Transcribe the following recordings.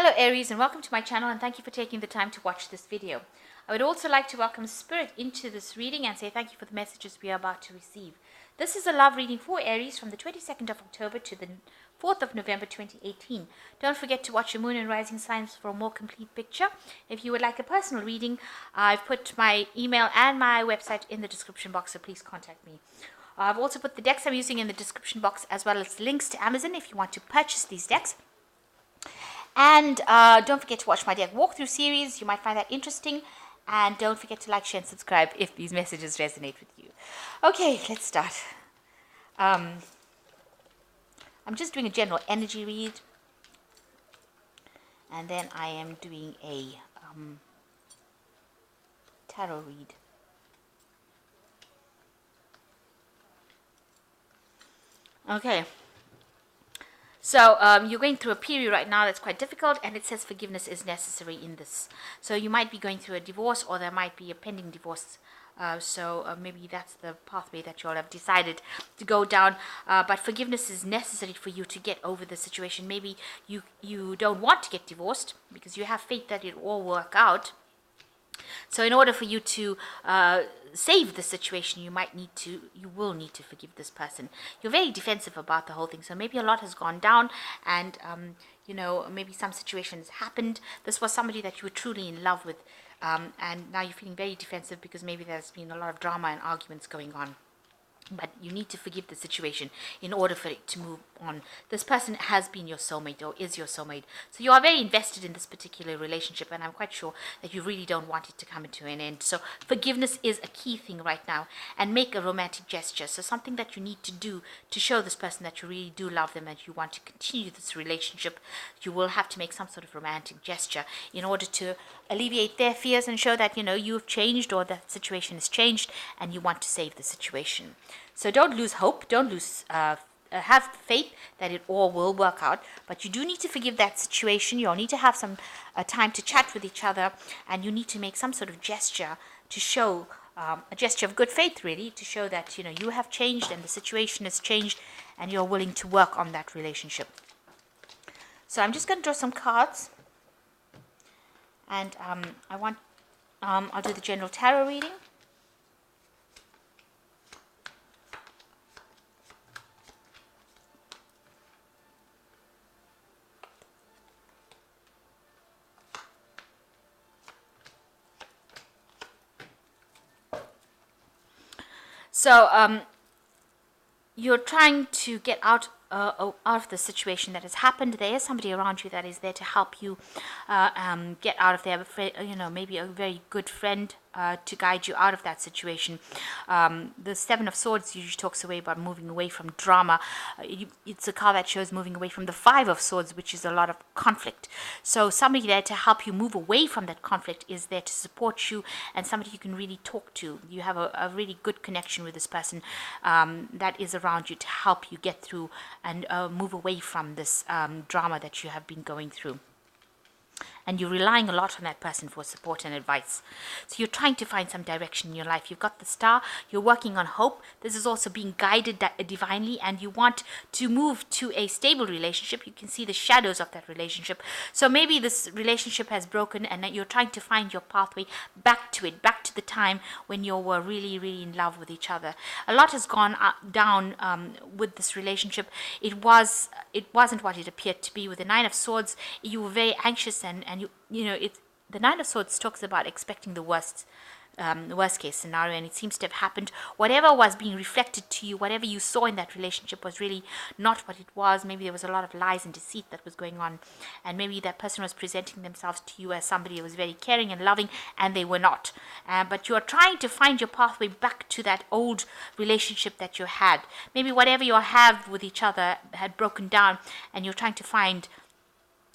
Hello Aries, and welcome to my channel, and thank you for taking the time to watch this video. I would also like to welcome Spirit into this reading and say thank you for the messages we are about to receive. This is a love reading for Aries from the 22nd of October to the 4th of November 2018. Don't forget to watch your moon and rising signs for a more complete picture. If you would like a personal reading, I've put my email and my website in the description box, so please contact me. I've also put the decks I'm using in the description box, as well as links to Amazon if you want to purchase these decks. And don't forget to watch my deck walkthrough series. You might find that interesting. And don't forget to like, share, and subscribe if these messages resonate with you. Okay, let's start. I'm just doing a general energy read. And then I am doing a tarot read. Okay. So you're going through a period right now that's quite difficult, and it says forgiveness is necessary in this. So you might be going through a divorce, or there might be a pending divorce. So maybe that's the pathway that you all have decided to go down. But forgiveness is necessary for you to get over the situation. Maybe you don't want to get divorced because you have faith that it will all work out. So in order for you to save the situation, you will need to forgive this person. You're very defensive about the whole thing, so maybe a lot has gone down, and maybe some situations happened. This was somebody that you were truly in love with, and now you're feeling very defensive because maybe there's been a lot of drama and arguments going on. But you need to forgive the situation in order for it to move on. This person has been your soulmate or is your soulmate. So you are very invested in this particular relationship, and I'm quite sure that you really don't want it to come to an end. So forgiveness is a key thing right now, and make a romantic gesture. So something that you need to do to show this person that you really do love them and you want to continue this relationship. You will have to make some sort of romantic gesture in order to alleviate their fears and show that you've changed, or the situation has changed and you want to save the situation. So don't lose hope, don't lose have faith that it all will work out, but you do need to forgive that situation. You'll need to have some time to chat with each other, and you need to make some sort of gesture to show a gesture of good faith, really, to show that you have changed and the situation has changed and you're willing to work on that relationship. So I'm just going to draw some cards, and I'll do the general tarot reading. So you're trying to get out of the situation that has happened. There is somebody around you that is there to help you get out of there. Maybe a very good friend to guide you out of that situation. The Seven of Swords usually talks about moving away from drama. It's a card that shows moving away from the Five of Swords, which is a lot of conflict. So somebody there to help you move away from that conflict is there to support you, and somebody you can really talk to. You have a really good connection with this person that is around you to help you get through and move away from this drama that you have been going through. And you're relying a lot on that person for support and advice. So you're trying to find some direction in your life. You've got the Star. You're working on hope. This is also being guided divinely, and you want to move to a stable relationship. You can see the shadows of that relationship. So maybe this relationship has broken, and you're trying to find your pathway back to it, back to the time when you were really, really in love with each other. A lot has gone down with this relationship. It wasn't what it appeared to be. With the Nine of Swords, you were very anxious, and the Nine of Swords talks about expecting the worst case scenario, and it seems to have happened. Whatever was being reflected to you, whatever you saw in that relationship was really not what it was. Maybe there was a lot of lies and deceit that was going on, and maybe that person was presenting themselves to you as somebody who was very caring and loving, and they were not. But you are trying to find your pathway back to that old relationship that you had. Maybe whatever you have with each other had broken down, and you're trying to find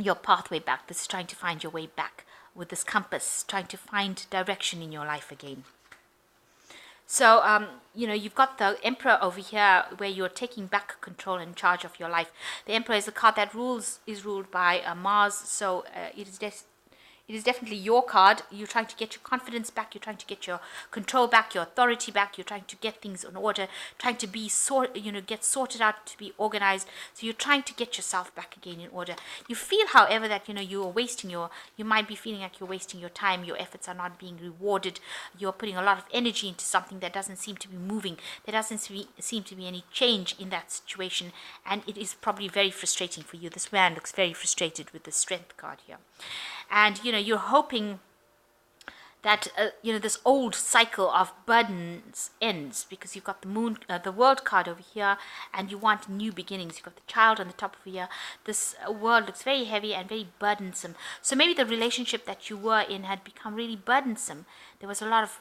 your pathway back. This is trying to find your way back with this compass, trying to find direction in your life again. So, you've got the Emperor over here, where you're taking back control and charge of your life. The Emperor is a card that is ruled by Mars, so it is definitely your card. You're trying to get your confidence back. You're trying to get your control back, your authority back. You're trying to get things in order, trying to be get sorted out, to be organized. So you're trying to get yourself back again in order. You feel, however, that you are wasting you might be feeling like you're wasting your time. Your efforts are not being rewarded. You're putting a lot of energy into something that doesn't seem to be moving. There doesn't seem to be any change in that situation, and it is probably very frustrating for you. This man looks very frustrated with the Strength card here. And you're hoping that this old cycle of burdens ends, because you've got the World card over here, and you want new beginnings. You've got the Child on the top of here. This world looks very heavy and very burdensome. So maybe the relationship that you were in had become really burdensome. There was a lot of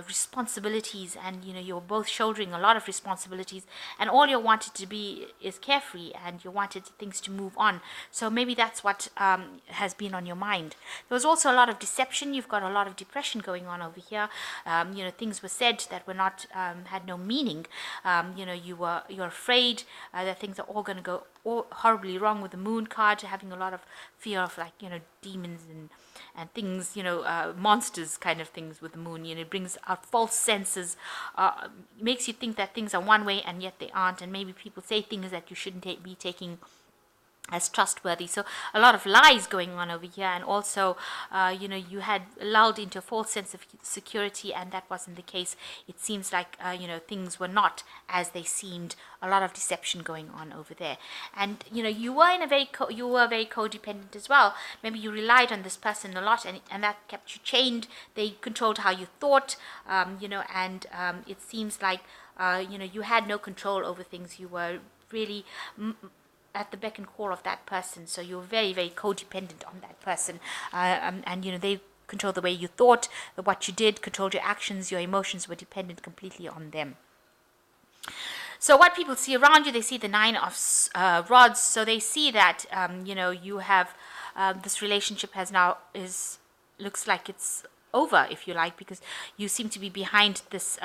responsibilities, and you're both shouldering a lot of responsibilities, and all you wanted to be is carefree, and you wanted things to move on. So maybe that's what has been on your mind. There was also a lot of deception. You've got a lot of depression going on over here. Things were said that were not had no meaning. You're afraid that things are all going to go horribly wrong with the Moon card, having a lot of fear of demons and things, monsters kind of things with the Moon. It brings out false senses, makes you think that things are one way and yet they aren't, and maybe people say things that you shouldn't be taking as trustworthy. So a lot of lies going on over here, and also you had lulled into a false sense of security, and that wasn't the case. It seems like things were not as they seemed. A lot of deception going on over there, and you were in a very codependent as well. Maybe you relied on this person a lot, and that kept you chained. They controlled how you thought, and it seems like you had no control over things. You were really at the beck and call of that person, so you're very, very codependent on that person, and they control the way you thought, what you did, controlled your actions, your emotions were dependent completely on them. So what people see around you, they see the Nine of Rods, so they see that you have this relationship looks like it's over, if you like, because you seem to be behind this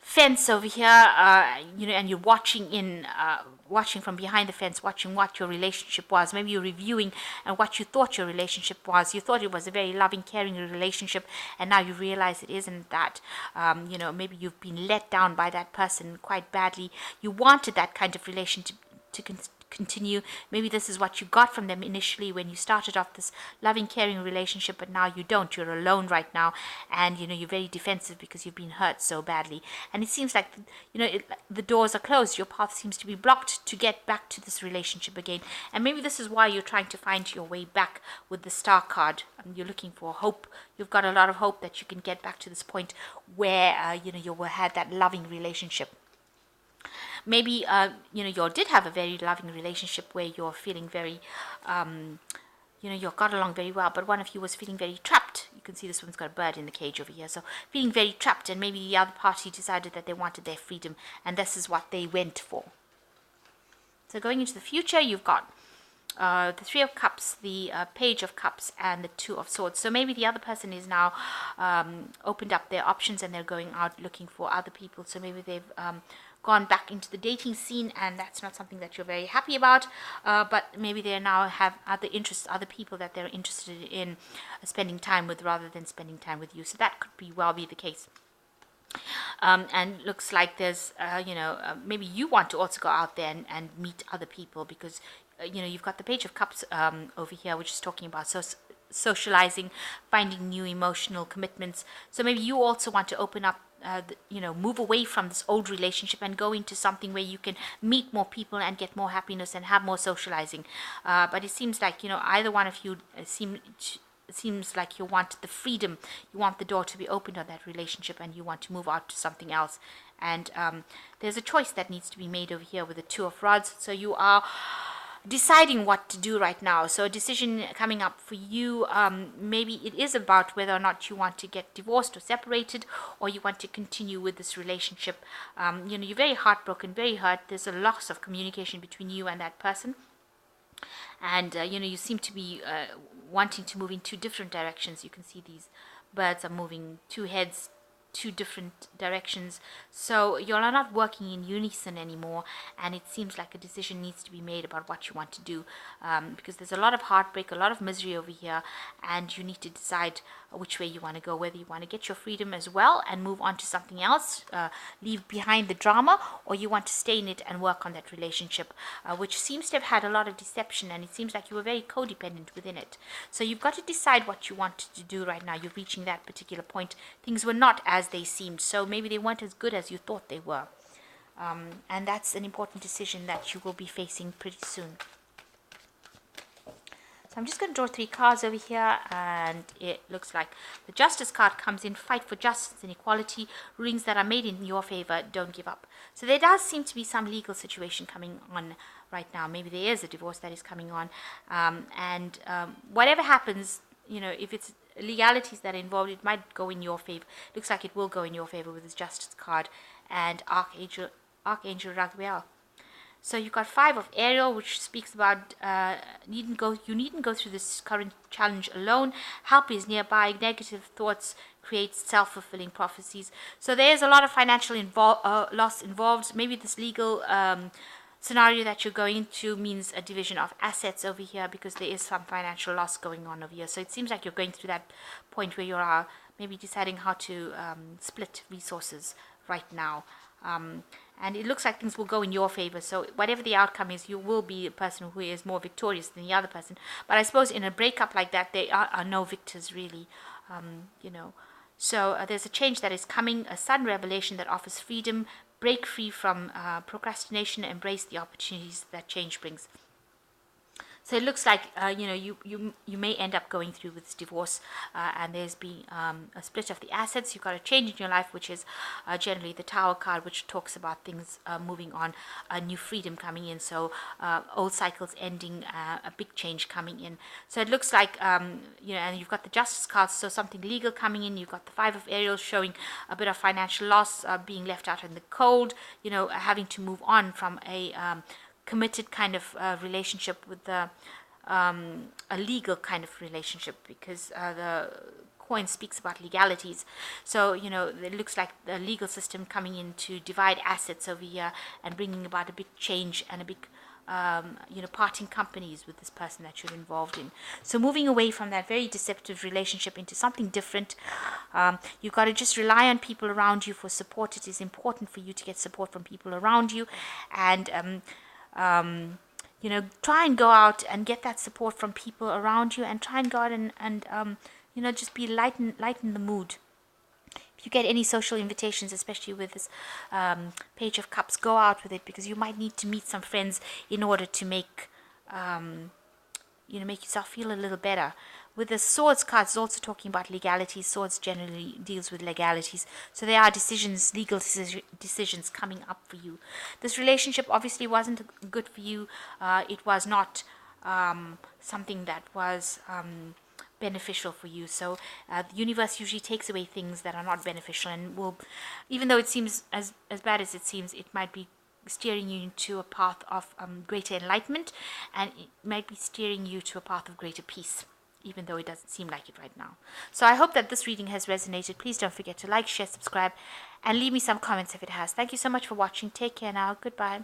fence over here, and you're watching from behind the fence, watching what your relationship was. Maybe you're reviewing and what you thought your relationship was. You thought it was a very loving, caring relationship, and now you realize it isn't that. Maybe you've been let down by that person quite badly. You wanted that kind of relationship to continue. Maybe this is what you got from them initially when you started off this loving, caring relationship, but now you don't. You're alone right now, and you're very defensive because you've been hurt so badly, and it seems like the doors are closed. Your path seems to be blocked to get back to this relationship again, and maybe this is why you're trying to find your way back with the Star card. You're looking for hope. You've got a lot of hope that you can get back to this point where you had that loving relationship. Maybe you did have a very loving relationship where you're feeling very you got along very well, but one of you was feeling very trapped. You can see this one's got a bird in the cage over here, so feeling very trapped, and maybe the other party decided that they wanted their freedom, and this is what they went for. So going into the future, you've got the Three of Cups, the Page of Cups, and the Two of Swords. So maybe the other person is now opened up their options, and they're going out looking for other people. So maybe they've gone back into the dating scene, and that's not something that you're very happy about, but maybe they now have other interests, other people that they're interested in spending time with rather than spending time with you. So that could well be the case. And looks like there's maybe you want to also go out there and meet other people, because you've got the Page of Cups over here, which is talking about socializing, finding new emotional commitments. So maybe you also want to open up, move away from this old relationship and go into something where you can meet more people and get more happiness and have more socializing. But it seems like either one of you seems like you want the freedom, you want the door to be opened on that relationship, and you want to move out to something else. And there's a choice that needs to be made over here with the Two of Rods. So you are deciding what to do right now. So a decision coming up for you. Maybe it is about whether or not you want to get divorced or separated, or you want to continue with this relationship. You're very heartbroken, very hurt. There's a loss of communication between you and that person, and you seem to be wanting to move in two different directions. You can see these birds are moving two heads two different directions, so you're not working in unison anymore, and it seems like a decision needs to be made about what you want to do, because there's a lot of heartbreak, a lot of misery over here, and you need to decide which way you want to go, whether you want to get your freedom as well and move on to something else, leave behind the drama, or you want to stay in it and work on that relationship, which seems to have had a lot of deception, and it seems like you were very codependent within it. So you've got to decide what you want to do right now. You're reaching that particular point. Things were not as they seemed, so maybe they weren't as good as you thought they were, and that's an important decision that you will be facing pretty soon. So I'm just going to draw 3 cards over here, and it looks like the Justice card comes in. Fight for justice and equality. Rulings that are made in your favor, don't give up. So there does seem to be some legal situation coming on right now. Maybe there is a divorce that is coming on, and whatever happens, if it's legalities that are involved, it might go in your favor. Looks like it will go in your favor with this Justice card and Archangel Raguel. So you've got 5 of Ariel, which speaks about you needn't go through this current challenge alone. Help is nearby. Negative thoughts create self-fulfilling prophecies. So there's a lot of financial loss involved. Maybe this legal scenario that you're going into means a division of assets over here, because there is some financial loss going on over here. So it seems like you're going through that point where you are maybe deciding how to split resources right now. And it looks like things will go in your favor. So whatever the outcome is, you will be a person who is more victorious than the other person. But I suppose in a breakup like that, there are no victors really, So there's a change that is coming, a sudden revelation that offers freedom. Break free from procrastination, embrace the opportunities that change brings. So it looks like you may end up going through with this divorce, and there's been a split of the assets. You've got a change in your life, which is generally the Tower card, which talks about things moving on, a new freedom coming in. So old cycles ending, a big change coming in. So it looks like and you've got the Justice card, so something legal coming in. You've got the 5 of Ariel showing a bit of financial loss, being left out in the cold. Having to move on from a committed kind of relationship with a legal kind of relationship, because the coin speaks about legalities. So it looks like the legal system coming in to divide assets over here and bringing about a big change and a big parting companies with this person that you're involved in. So moving away from that very deceptive relationship into something different. You've got to just rely on people around you for support. It is important for you to get support from people around you, and try and go out and get that support from people around you, and try and go out and just be lighten the mood. If you get any social invitations, especially with this Page of Cups, go out with it, because you might need to meet some friends in order to make yourself feel a little better. With the Swords card, it's also talking about legalities. Swords generally deals with legalities. So there are legal decisions coming up for you. This relationship obviously wasn't good for you. It was not something that was beneficial for you. So the universe usually takes away things that are not beneficial, and will, even though it seems as bad as it seems, it might be steering you into a path of greater enlightenment, and it might be steering you to a path of greater peace, even though it doesn't seem like it right now. So I hope that this reading has resonated. Please don't forget to like, share, subscribe, and leave me some comments if it has. Thank you so much for watching. Take care now. Goodbye.